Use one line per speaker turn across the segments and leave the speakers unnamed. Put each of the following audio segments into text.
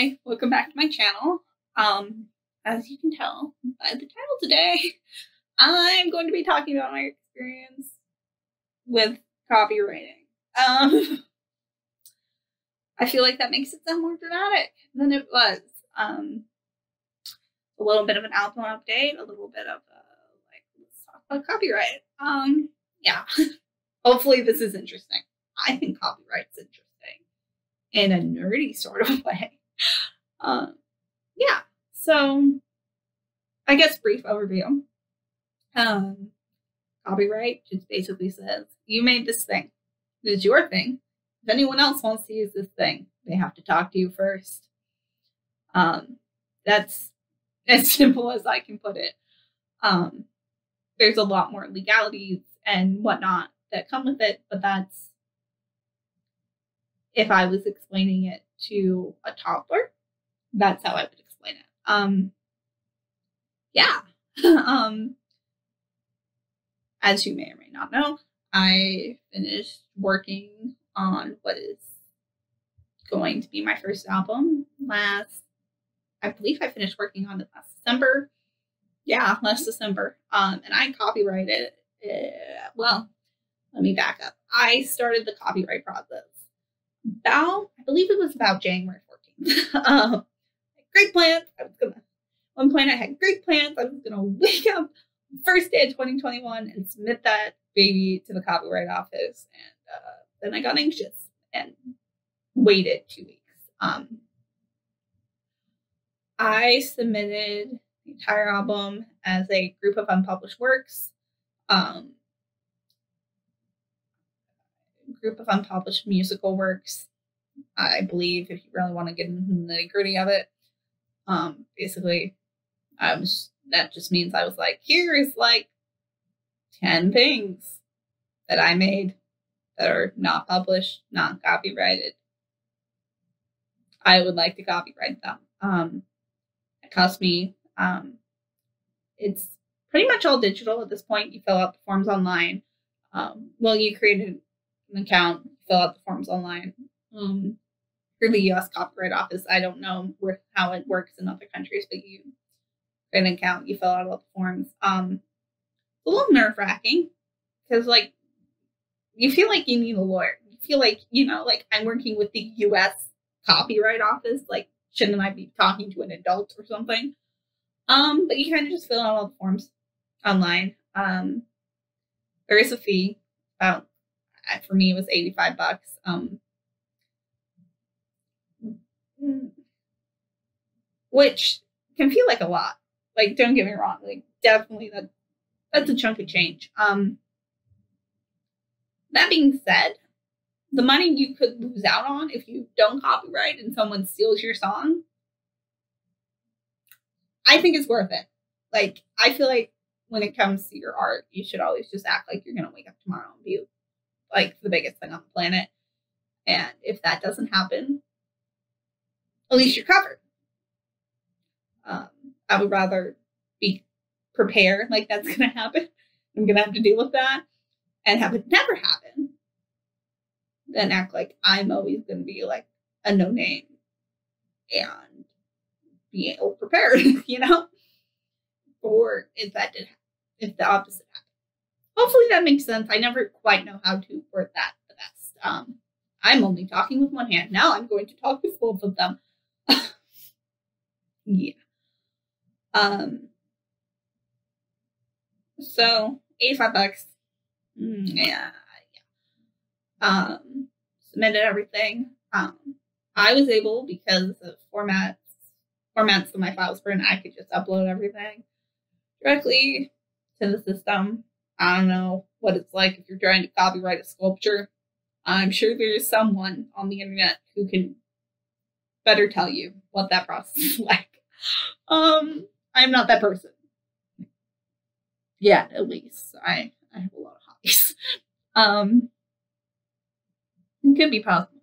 Hi, welcome back to my channel. As you can tell by the title today, I'm going to be talking about my experience with copywriting. I feel like that makes it sound more dramatic than it was. A little bit of an album update, a little bit of let's talk about copyright. Yeah. Hopefully this is interesting. I think copyright's interesting in a nerdy sort of way. Yeah, so I guess brief overview. Copyright just basically says, you made this thing. It is your thing. If anyone else wants to use this thing, they have to talk to you first. That's as simple as I can put it. There's a lot more legalities and whatnot that come with it, but that's if I was explaining it to a toddler, that's how I would explain it. Yeah. As you may or may not know, I finished working on what is going to be my first album I believe I finished working on it last December. Yeah, last December. And I copyrighted it. Well, let me back up. I started the copyright process I believe it was about January 14th. Great plans. One point I had great plans. I was gonna wake up first day of 2021 and submit that baby to the copyright office. And then I got anxious and waited 2 weeks. I submitted the entire album as a group of unpublished works. Group of unpublished musical works. I believe if you really want to get into the nitty-gritty of it. Basically, that just means I was like, here is like 10 things that I made that are not published, not copyrighted. I would like to copyright them. It cost me, it's pretty much all digital at this point. You fill out the forms online. Well, you created an account, fill out the forms online. Through the U.S. Copyright Office. I don't know how it works in other countries, but you create an account, you fill out all the forms. It's a little nerve-wracking because, like, you feel like you need a lawyer. You feel like, like I'm working with the U.S. Copyright Office. Like, shouldn't I be talking to an adult or something? But you kind of just fill out all the forms online. There is a fee. For me, it was $85. Which can feel like a lot. Like, don't get me wrong. Like, definitely that's a chunk of change. That being said, the money you could lose out on if you don't copyright and someone steals your song, I think it's worth it. Like, I feel like when it comes to your art, you should always just act like you're going to wake up tomorrow and be like the biggest thing on the planet. And if that doesn't happen, at least you're covered. I would rather be prepared like that's going to happen. I'm going to have to deal with that and have it never happen than act like I'm always going to be like a no name and be ill prepared, or if the opposite happened. Hopefully that makes sense. I never quite know how to word that the best. I'm only talking with one hand. Now I'm going to talk with both of them. Yeah. So $85. Yeah. Submitted everything. I was able, because of formats that my files were in, I could just upload everything directly to the system. I don't know what it's like if you're trying to copyright a sculpture. I'm sure there's someone on the internet who can better tell you what that process is like. I'm not that person. Yeah, at least. I have a lot of hobbies. It could be possible.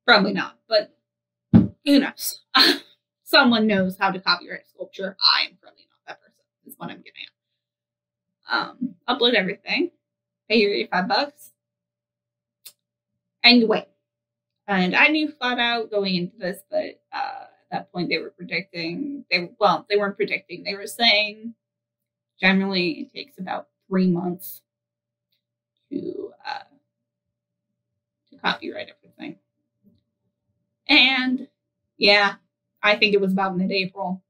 Probably not, but who knows? Someone knows how to copyright sculpture. I am probably not that person, is what I'm getting at. Upload everything. Pay your $85. And you wait. And I knew flat out going into this that at that point they were predicting, they weren't predicting, they were saying generally it takes about 3 months to copyright everything. And yeah, I think it was about mid-April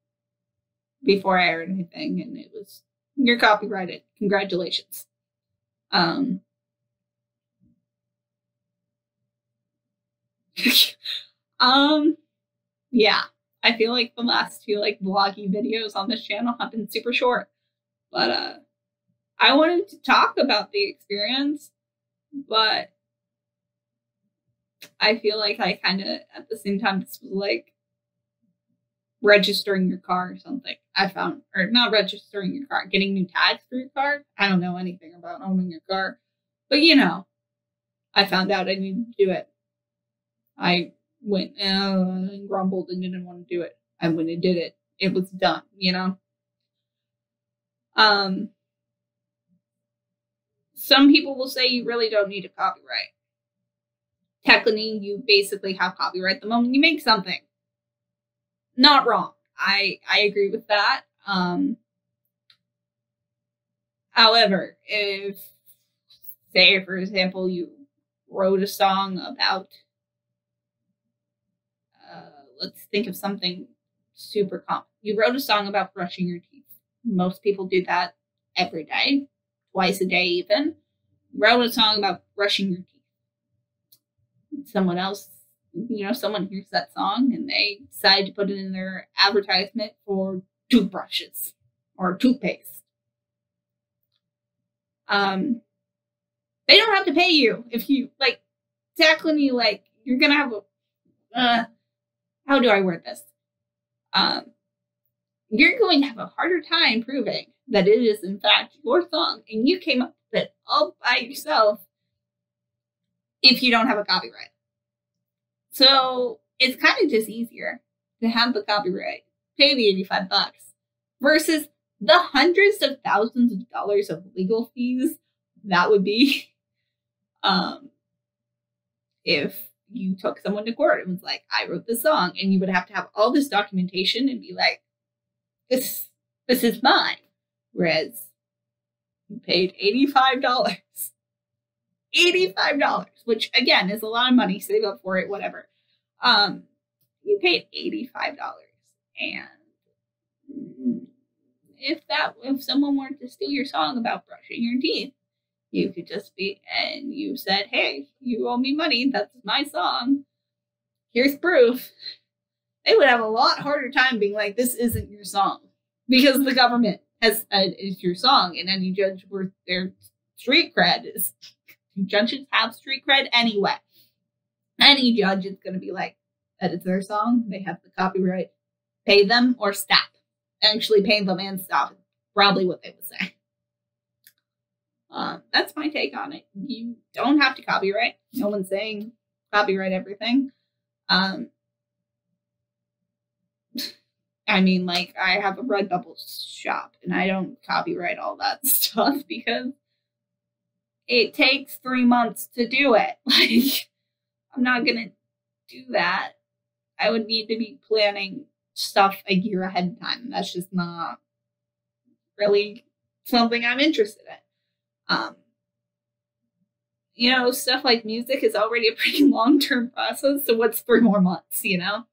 before I heard anything, and it was, you're copyrighted. Congratulations. Yeah, I feel like the last two like vloggy videos on this channel have been super short, but I wanted to talk about the experience, but I feel like I kind of at the same time this was like registering your car or something. I found, or not registering your car, getting new tags for your car. I don't know anything about owning your car, but you know, I found out I needed to do it. I went and grumbled and didn't want to do it. And when it did it, it was done, you know? Some people will say you really don't need a copyright. Technically, you basically have copyright the moment you make something. Not wrong. I agree with that. However, if, say, for example, you wrote a song about, let's think of something super common. You wrote a song about brushing your teeth. Most people do that every day, twice a day even. You wrote a song about brushing your teeth. Someone else, you know, someone hears that song and they decide to put it in their advertisement for toothbrushes or toothpaste. They don't have to pay you if you, like, technically, like, you're gonna have a, how do I word this? You're going to have a harder time proving that it is in fact your song and you came up with it all by yourself if you don't have a copyright. So it's kind of just easier to have the copyright, pay the $85 versus the hundreds of thousands of dollars of legal fees that would be if you took someone to court and was like, I wrote this song, and you would have to have all this documentation and be like, this is mine. Whereas you paid $85. $85, which again is a lot of money, save up for it, whatever. You paid $85. And if someone were to steal your song about brushing your teeth, you could just be, and you said, hey, you owe me money, that's my song, here's proof. They would have a lot harder time being like, this isn't your song. Because the government has said it's your song, and any judge worth their street cred is, judges have street cred anyway. Any judge is going to be like, that is their song, they have the copyright, pay them or stop. Actually pay them and stop, probably what they would say. That's my take on it. You don't have to copyright. No one's saying copyright everything. I mean, like, I have a Redbubble shop and I don't copyright all that stuff because it takes 3 months to do it. Like, I'm not gonna do that. I would need to be planning stuff a year ahead of time. That's just not really something I'm interested in. You know, stuff like music is already a pretty long-term process, so what's 3 more months, you know?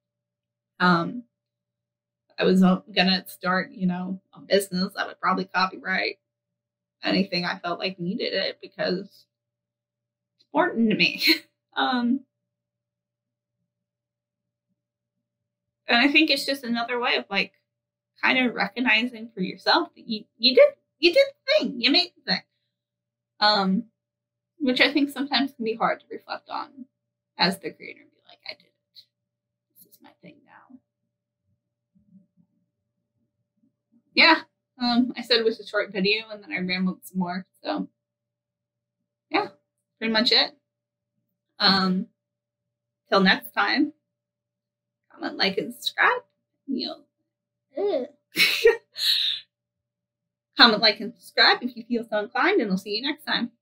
I was gonna start, you know, a business. I would probably copyright anything I felt like needed it because it's important to me. And I think it's just another way of like kind of recognizing for yourself that you did the thing, you made the thing. Which I think sometimes can be hard to reflect on as the creator and be like, I did it. This is my thing now. Yeah. I said it was a short video and then I rambled some more. So yeah, pretty much it. Till next time, comment, like, and subscribe. Comment, like, and subscribe if you feel so inclined, and I'll see you next time.